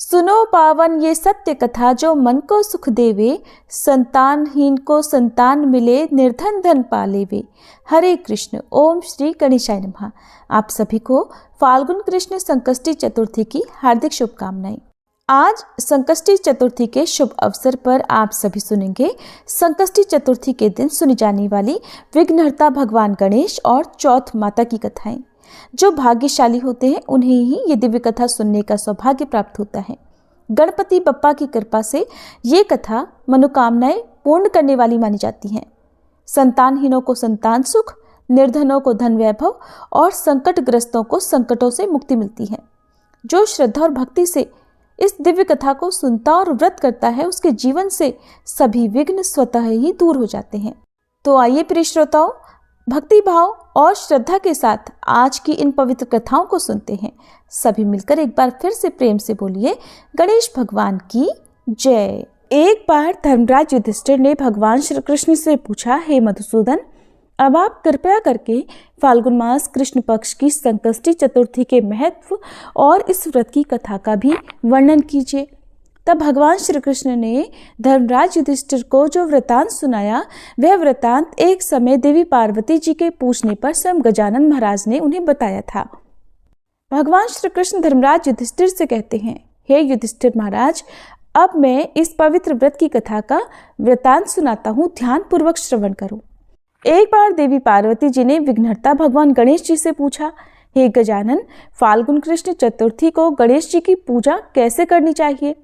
सुनो पावन ये सत्य कथा, जो मन को सुख देवे, संतानहीन को संतान मिले, निर्धन धन पाले वे। हरे कृष्ण। ओम श्री गणेशाय नमः। आप सभी को फाल्गुन कृष्ण संकष्टी चतुर्थी की हार्दिक शुभकामनाएं। आज संकष्टी चतुर्थी के शुभ अवसर पर आप सभी सुनेंगे संकष्टी चतुर्थी के दिन सुनी जाने वाली विघ्नहर्ता भगवान गणेश और चौथ माता की कथाएं। जो भाग्यशाली होते हैं उन्हें ही ये दिव्य कथा सुनने का सौभाग्य प्राप्त होता है। गणपति बप्पा की कृपा से ये कथा मनोकामनाएं पूर्ण करने वाली मानी जाती हैं। संतानहीनों को संतान सुख, निर्धनों को धन वैभव और संकटग्रस्तों को संकटों से मुक्ति मिलती है। जो श्रद्धा और भक्ति से इस दिव्य कथा को सुनता और व्रत करता है, उसके जीवन से सभी विघ्न स्वतः ही दूर हो जाते हैं। तो आइए प्रिय श्रोताओं, भक्ति भाव और श्रद्धा के साथ आज की इन पवित्र कथाओं को सुनते हैं। सभी मिलकर एक बार फिर से प्रेम से बोलिए गणेश भगवान की जय। एक बार धर्मराज युधिष्ठिर ने भगवान श्री कृष्ण से पूछा, हे मधुसूदन, अब आप कृपया करके फाल्गुन मास कृष्ण पक्ष की संकष्टी चतुर्थी के महत्व और इस व्रत की कथा का भी वर्णन कीजिए। तब भगवान श्री कृष्ण ने धर्मराज युधिष्ठिर को जो वृतांत सुनाया, वह वृतांत एक समय देवी पार्वती जी के पूछने पर स्वयं गजानन महाराज ने उन्हें बताया था। भगवान श्री कृष्ण धर्मराज युधिष्ठिर से कहते हैं, हे युधिष्ठिर महाराज, अब मैं इस पवित्र व्रत की कथा का वृतांत सुनाता हूँ, ध्यान पूर्वक श्रवण करो। एक बार देवी पार्वती जी ने विघ्नहर्ता भगवान गणेश जी से पूछा, हे गजानन, फाल्गुन कृष्ण चतुर्थी को गणेश जी की पूजा कैसे करनी चाहिए?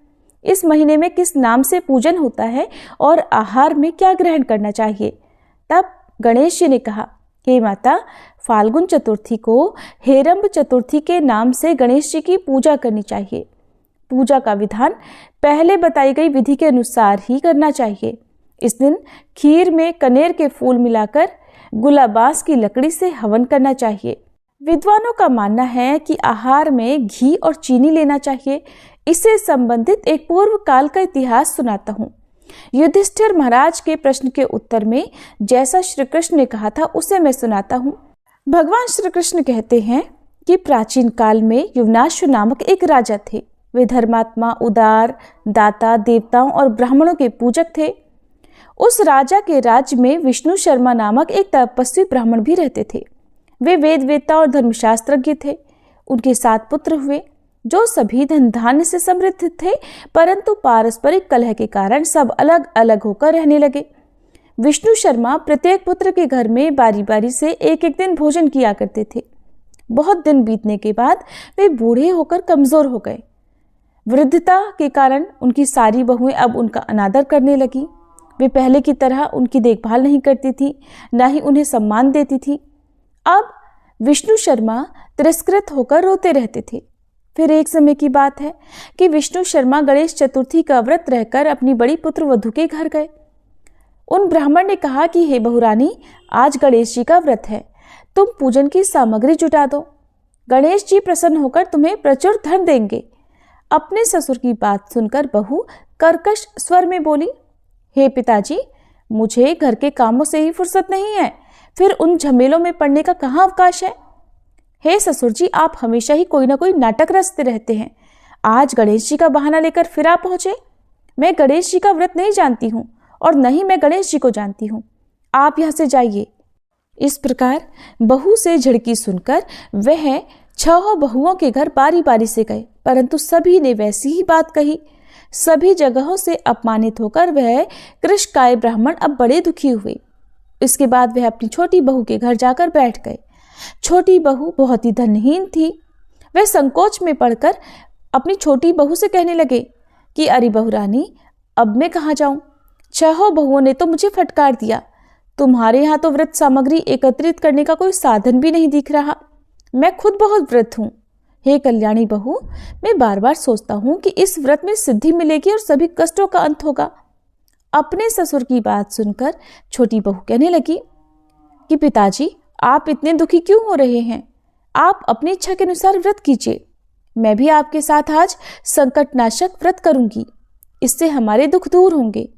इस महीने में किस नाम से पूजन होता है और आहार में क्या ग्रहण करना चाहिए? तब गणेश जी ने कहा, हे माता, फाल्गुन चतुर्थी को हेरंब चतुर्थी के नाम से गणेश जी की पूजा करनी चाहिए। पूजा का विधान पहले बताई गई विधि के अनुसार ही करना चाहिए। इस दिन खीर में कनेर के फूल मिलाकर गुलाबास की लकड़ी से हवन करना चाहिए। विद्वानों का मानना है कि आहार में घी और चीनी लेना चाहिए। इससे संबंधित एक पूर्व काल का इतिहास सुनाता हूँ। युधिष्ठिर महाराज के प्रश्न के उत्तर में जैसा श्री कृष्ण ने कहा था उसे मैं सुनाता हूँ। भगवान श्री कृष्ण कहते हैं कि प्राचीन काल में युवनाश्व नामक एक राजा थे। वे धर्मात्मा, उदार, दाता, देवताओं और ब्राह्मणों के पूजक थे। उस राजा के राज्य में विष्णु शर्मा नामक एक तपस्वी ब्राह्मण भी रहते थे। वे वेद वेत्ता और धर्मशास्त्रज्ञ थे। उनके 7 पुत्र हुए, जो सभी धन धान्य से समृद्ध थे, परंतु पारस्परिक कलह के कारण सब अलग अलग होकर रहने लगे। विष्णु शर्मा प्रत्येक पुत्र के घर में बारी बारी से एक एक दिन भोजन किया करते थे। बहुत दिन बीतने के बाद वे बूढ़े होकर कमजोर हो गए। वृद्धता के कारण उनकी सारी बहुएं अब उनका अनादर करने लगी। वे पहले की तरह उनकी देखभाल नहीं करती थी, न ही उन्हें सम्मान देती थी। अब विष्णु शर्मा तिरस्कृत होकर रोते रहते थे। फिर एक समय की बात है कि विष्णु शर्मा गणेश चतुर्थी का व्रत रहकर अपनी बड़ी पुत्र वधू के घर गए। उन ब्राह्मण ने कहा कि हे बहुरानी, आज गणेश जी का व्रत है, तुम पूजन की सामग्री जुटा दो। गणेश जी प्रसन्न होकर तुम्हें प्रचुर धन देंगे। अपने ससुर की बात सुनकर बहू कर्कश स्वर में बोली, हे पिताजी, मुझे घर के कामों से ही फुर्सत नहीं है, फिर उन झमेलों में पड़ने का कहाँ अवकाश है। हे ससुर जी, आप हमेशा ही कोई ना कोई नाटक रचते रहते हैं। आज गणेश जी का बहाना लेकर फिर आप पहुंचे। मैं गणेश जी का व्रत नहीं जानती हूँ और न ही मैं गणेश जी को जानती हूँ। आप यहाँ से जाइए। इस प्रकार बहू से झिड़की सुनकर वह 6 बहुओं के घर बारी बारी से गए, परंतु सभी ने वैसी ही बात कही। सभी जगहों से अपमानित होकर वह कृशकाय ब्राह्मण अब बड़े दुखी हुए। इसके बाद वह अपनी छोटी बहू के घर जाकर बैठ गए। छोटी बहू बहुत ही धनहीन थी। वह संकोच में पड़कर अपनी छोटी बहू से कहने लगे कि अरे बहुरानी, अब मैं कहाँ जाऊं? 6 बहुओं ने तो मुझे फटकार दिया। तुम्हारे यहाँ तो व्रत सामग्री एकत्रित करने का कोई साधन भी नहीं दिख रहा। मैं खुद बहुत व्रत हूँ। हे कल्याणी बहू, मैं बार बार सोचता हूँ कि इस व्रत में सिद्धि मिलेगी और सभी कष्टों का अंत होगा। अपने ससुर की बात सुनकर छोटी बहू कहने लगी कि पिताजी, आप इतने दुखी क्यों हो रहे हैं? आप अपनी इच्छा के अनुसार व्रत कीजिए। मैं भी आपके साथ आज संकटनाशक व्रत करूंगी। इससे हमारे दुख दूर होंगे।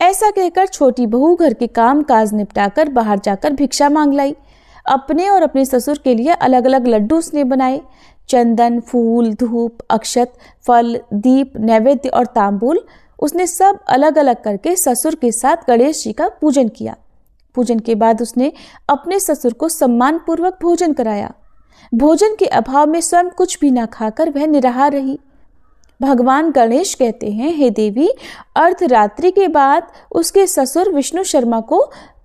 ऐसा कहकर छोटी बहू घर के काम काज निपटाकर बाहर जाकर भिक्षा मांग लाई। अपने और अपने ससुर के लिए अलग अलग लड्डू उसने बनाए। चंदन, फूल, धूप, अक्षत, फल, दीप, नैवेद्य और तांबूल उसने सब अलग अलग करके ससुर के साथ गणेश जी का पूजन किया। पूजन के बाद उसने अपने ससुर को सम्मान पूर्वक भोजन कराया। भोजन के अभाव में स्वयं कुछ भी ना खाकर वह निराहार रही। भगवान गणेश कहते हैं, हे देवी, अर्धरात्रि के बाद उसके ससुर विष्णु शर्मा को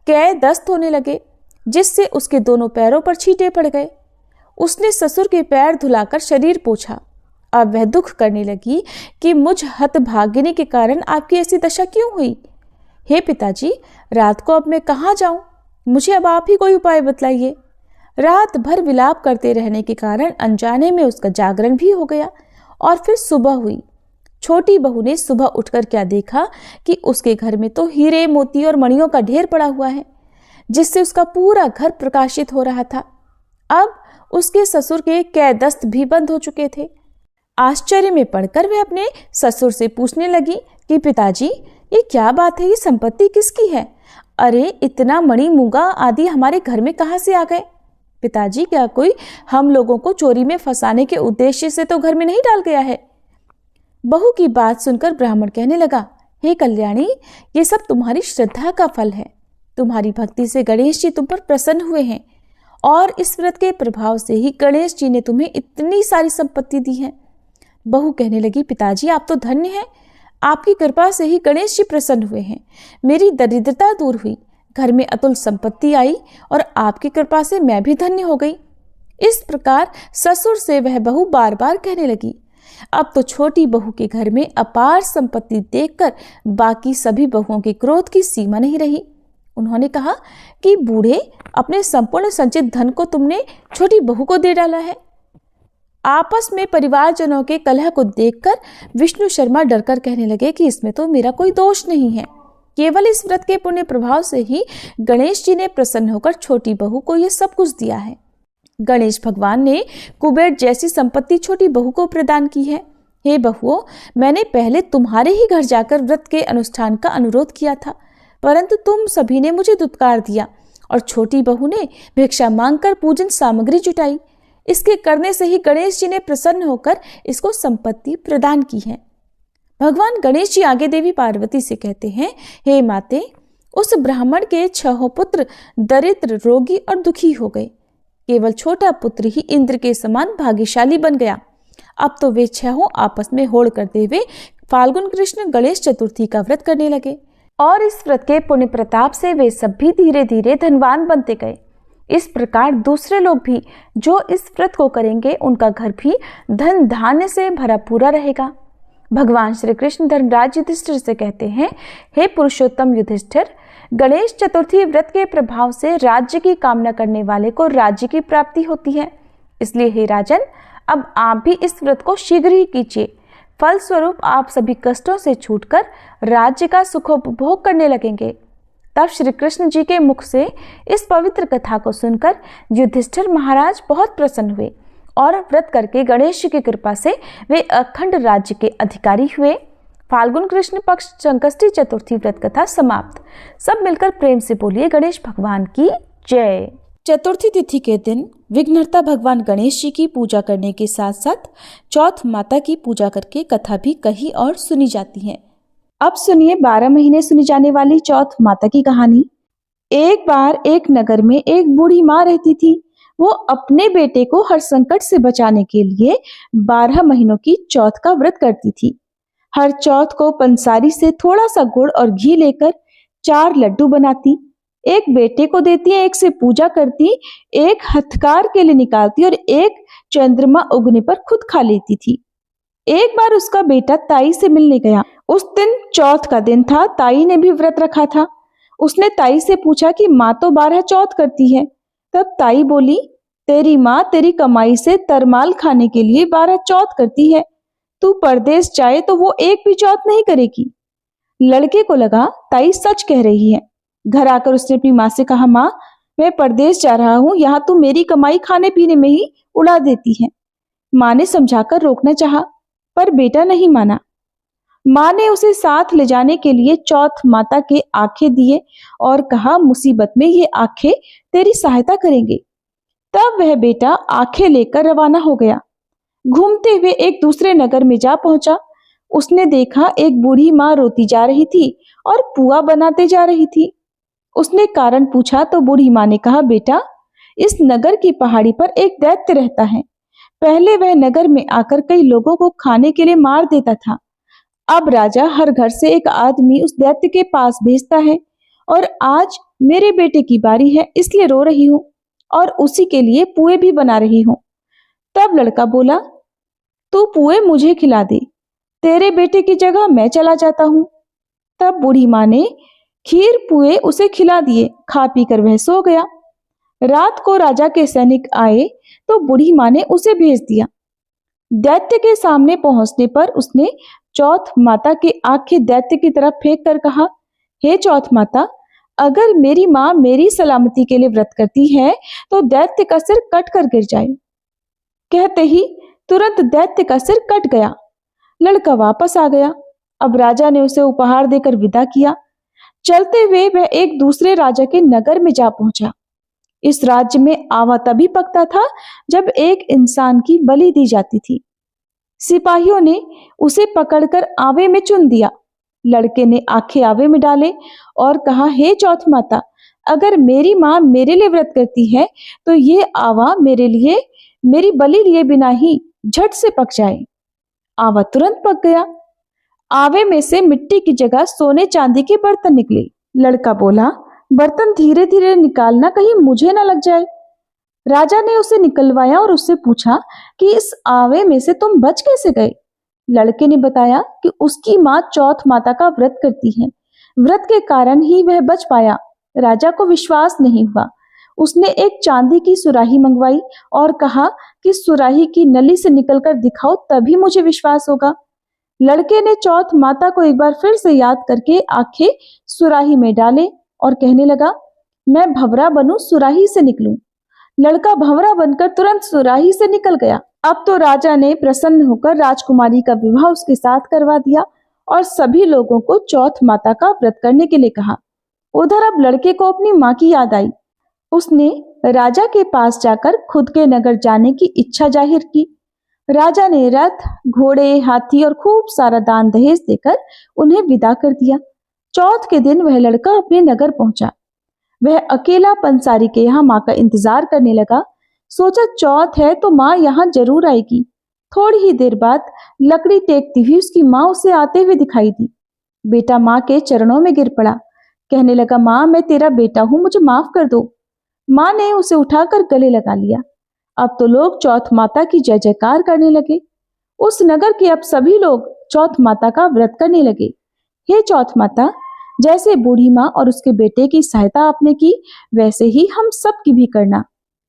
कै दस्त होने लगे, जिससे उसके दोनों पैरों पर छींटे पड़ गए। उसने ससुर के पैर धुलाकर शरीर पोंछा। अब वह दुख करने लगी कि मुझ हतभागिनी के कारण आपकी ऐसी दशा क्यों हुई। हे पिताजी, रात को अब मैं कहाँ जाऊं? मुझे अब आप ही कोई उपाय बतलाइए। रात भर विलाप करते रहने के कारण अनजाने में उसका जागरण भी हो गया और फिर सुबह हुई। छोटी बहू ने सुबह उठकर क्या देखा कि उसके घर में तो हीरे, मोती और मणियों का ढेर पड़ा हुआ है, जिससे उसका पूरा घर प्रकाशित हो रहा था। अब उसके ससुर के कै दस्त भी बंद हो चुके थे। आश्चर्य में पड़कर वह अपने ससुर से पूछने लगी कि पिताजी, ये क्या बात है? ये संपत्ति किसकी है? अरे, इतना मणि, मूंगा आदि हमारे घर में कहाँ से आ गए? पिताजी, क्या कोई हम लोगों को चोरी में फंसाने के उद्देश्य से तो घर में नहीं डाल गया है? बहू की बात सुनकर ब्राह्मण कहने लगा, हे कल्याणी, ये सब तुम्हारी श्रद्धा का फल है। तुम्हारी भक्ति से गणेश जी तुम पर प्रसन्न हुए हैं और इस व्रत के प्रभाव से ही गणेश जी ने तुम्हें इतनी सारी संपत्ति दी है। बहू कहने लगी, पिताजी, आप तो धन्य हैं। आपकी कृपा से ही गणेश जी प्रसन्न हुए हैं। मेरी दरिद्रता दूर हुई, घर में अतुल संपत्ति आई और आपकी कृपा से मैं भी धन्य हो गई। इस प्रकार ससुर से वह बहू बार बार कहने लगी। अब तो छोटी बहू के घर में अपार संपत्ति देखकर बाकी सभी बहुओं के क्रोध की सीमा नहीं रही। उन्होंने कहा कि बूढ़े, अपने संपूर्ण संचित धन को तुमने छोटी बहू को दे डाला है। आपस में परिवारजनों के कलह को देखकर विष्णु शर्मा डरकर कहने लगे कि इसमें तो मेरा कोई दोष नहीं है, केवल इस व्रत के पुण्य प्रभाव से ही गणेश जी ने प्रसन्न होकर छोटी बहू को यह सब कुछ दिया है। गणेश भगवान ने कुबेर जैसी संपत्ति छोटी बहू को प्रदान की है। हे बहुओं, मैंने पहले तुम्हारे ही घर जाकर व्रत के अनुष्ठान का अनुरोध किया था, परंतु तुम सभी ने मुझे दुत्कार दिया और छोटी बहू ने भिक्षा मांगकर पूजन सामग्री जुटाई। इसके करने से ही गणेश जी ने प्रसन्न होकर इसको संपत्ति प्रदान की है। भगवान गणेश जी आगे देवी पार्वती से कहते हैं, हे माते, उस ब्राह्मण के 6 पुत्र दरिद्र, रोगी और दुखी हो गए। केवल छोटा पुत्र ही इंद्र के समान भाग्यशाली बन गया। अब तो वे 6 आपस में होड़ करते हुए फाल्गुन कृष्ण गणेश चतुर्थी का व्रत करने लगे और इस व्रत के पुण्य प्रताप से वे सब भी धीरे धीरे धनवान बनते गए। इस प्रकार दूसरे लोग भी जो इस व्रत को करेंगे, उनका घर भी धन धान्य से भरा पूरा रहेगा। भगवान श्री कृष्ण धर्मराज युधिष्ठिर से कहते हैं, हे पुरुषोत्तम युधिष्ठिर, गणेश चतुर्थी व्रत के प्रभाव से राज्य की कामना करने वाले को राज्य की प्राप्ति होती है। इसलिए हे राजन, अब आप भी इस व्रत को शीघ्र ही कीजिए। फलस्वरूप आप सभी कष्टों से छूटकर राज्य का सुखोपभोग करने लगेंगे। तब श्री कृष्ण जी के मुख से इस पवित्र कथा को सुनकर युधिष्ठिर महाराज बहुत प्रसन्न हुए और व्रत करके गणेश जी की कृपा से वे अखंड राज्य के अधिकारी हुए। फाल्गुन कृष्ण पक्ष संकष्टी चतुर्थी व्रत कथा समाप्त। सब मिलकर प्रेम से बोलिए गणेश भगवान की जय। चतुर्थी तिथि के दिन विघ्नहर्ता भगवान गणेश जी की पूजा करने के साथ साथ चौथ माता की पूजा करके कथा भी कही और सुनी जाती है। अब सुनिए 12 महीने सुनी जाने वाली चौथ माता की कहानी। एक बार एक नगर में एक बूढ़ी माँ रहती थी। वो अपने बेटे को हर संकट से बचाने के लिए 12 महीनों की चौथ का व्रत करती थी। हर चौथ को पंसारी से थोड़ा सा गुड़ और घी लेकर 4 लड्डू बनाती, एक बेटे को देती, एक से पूजा करती, एक हथकार के लिए निकालती और एक चंद्रमा उगने पर खुद खा लेती थी। एक बार उसका बेटा ताई से मिलने गया। उस दिन चौथ का दिन था। ताई ने भी व्रत रखा था। उसने ताई से पूछा कि माँ तो 12 चौथ करती है। तब ताई बोली, तेरी माँ तेरी कमाई से तरमाल खाने के लिए 12 चौथ करती है। तू परदेश जाए तो वो एक भी चौथ नहीं करेगी। लड़के को लगा ताई सच कह रही है। घर आकर उसने अपनी माँ से कहा, माँ, मैं परदेश जा रहा हूँ, यहाँ तू मेरी कमाई खाने पीने में ही उड़ा देती है। माँ ने समझाकर रोकना चाहा, पर बेटा नहीं माना। माँ ने उसे साथ ले जाने के लिए चौथ माता के आंखें दिए और कहा, मुसीबत में ये आंखें तेरी सहायता करेंगे। तब वह बेटा आंखें लेकर रवाना हो गया। घूमते हुए एक दूसरे नगर में जा पहुंचा। उसने देखा एक बूढ़ी माँ रोती जा रही थी और पुआ बनाते जा रही थी। उसने कारण पूछा तो बूढ़ी माँ ने कहा, बेटा, इस नगर की पहाड़ी पर एक दैत्य रहता है। पहले वह नगर में आकर कई लोगों को खाने के लिए मार देता था। अब राजा हर घर से एक आदमी उस दैत्य के पास भेजता है और आज मेरे बेटे की बारी है, इसलिए रो रही हूँ और उसी के लिए पुए भी बना रही हूँ। तब लड़का बोला, तू पुए मुझे खिला दे, तेरे बेटे की जगह मैं चला जाता हूँ। तब बूढ़ी माँ ने खीर पुए उसे खिला दिए। खा पी कर वह सो गया। रात को राजा के सैनिक आए तो बूढ़ी माँ ने उसे भेज दिया। दैत्य के सामने पहुंचने पर उसने चौथ माता की आंखें दैत्य की तरफ फेंक कर कहा, हे चौथ माता, अगर मेरी माँ मेरी सलामती के लिए व्रत करती है तो दैत्य का सिर कट कर गिर जाए। कहते ही तुरंत दैत्य का सिर कट गया। लड़का वापस आ गया। अब राजा ने उसे उपहार देकर विदा किया। चलते हुए वह एक दूसरे राजा के नगर में जा पहुंचा। इस राज्य में आवा तभी पकता था जब एक इंसान की बलि दी जाती थी। सिपाहियों ने उसे पकड़कर आवे में चुन दिया। लड़के ने आंखें आवे में डाले और कहा, हे चौथ माता, अगर मेरी माँ मेरे लिए व्रत करती है तो ये आवा मेरे लिए मेरी बलि लिए बिना ही झट से पक जाए। आवा तुरंत पक गया। आवे में से मिट्टी की जगह सोने चांदी के बर्तन निकले। लड़का बोला, बर्तन धीरे धीरे निकालना, कहीं मुझे ना लग जाए। राजा ने उसे निकलवाया और उससे पूछा कि इस आवे में से तुम बच कैसे गए। लड़के ने बताया कि उसकी माँ चौथ माता का व्रत करती है, व्रत के कारण ही वह बच पाया। राजा को विश्वास नहीं हुआ। उसने एक चांदी की सुराही मंगवाई और कहा कि सुराही की नली से निकलकर दिखाओ, तभी मुझे विश्वास होगा। लड़के ने चौथ माता को एक बार फिर से याद करके आंखें सुराही में डाले और कहने लगा, मैं भंवरा बनूं, सुराही से निकलूं। लड़का भंवरा बनकर तुरंत सुराही से निकल गया। अब तो राजा ने प्रसन्न होकर राजकुमारी का विवाह उसके साथ करवा दिया और सभी लोगों को चौथ माता का व्रत करने के लिए कहा। उधर अब लड़के को अपनी माँ की याद आई। उसने राजा के पास जाकर खुद के नगर जाने की इच्छा जाहिर की। राजा ने रथ, घोड़े, हाथी और खूब सारा दान दहेज देकर उन्हें विदा कर दिया। चौथ के दिन वह लड़का अपने नगर पहुंचा। वह अकेला पंसारी के यहाँ माँ का इंतजार करने लगा। सोचा चौथ है तो माँ यहाँ जरूर आएगी। थोड़ी ही देर बाद लकड़ी टेकती हुई उसकी माँ उसे आते हुए दिखाई दी। बेटा माँ के चरणों में गिर पड़ा। कहने लगा, माँ, मैं तेरा बेटा हूँ, मुझे माफ कर दो। माँ ने उसे उठाकर गले लगा लिया। अब तो लोग चौथ माता की जय जयकार करने लगे। उस नगर के अब सभी लोग चौथ माता का व्रत करने लगे। हे चौथ माता, जैसे बूढ़ी माँ और उसके बेटे की सहायता आपने की, वैसे ही हम सब की भी करना।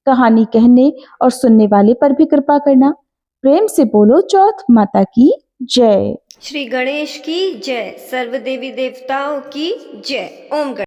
कहानी कहने और सुनने वाले पर भी कृपा करना। प्रेम से बोलो चौथ माता की जय। श्री गणेश की जय। सर्व देवी देवताओं की जय। ओम गणेश।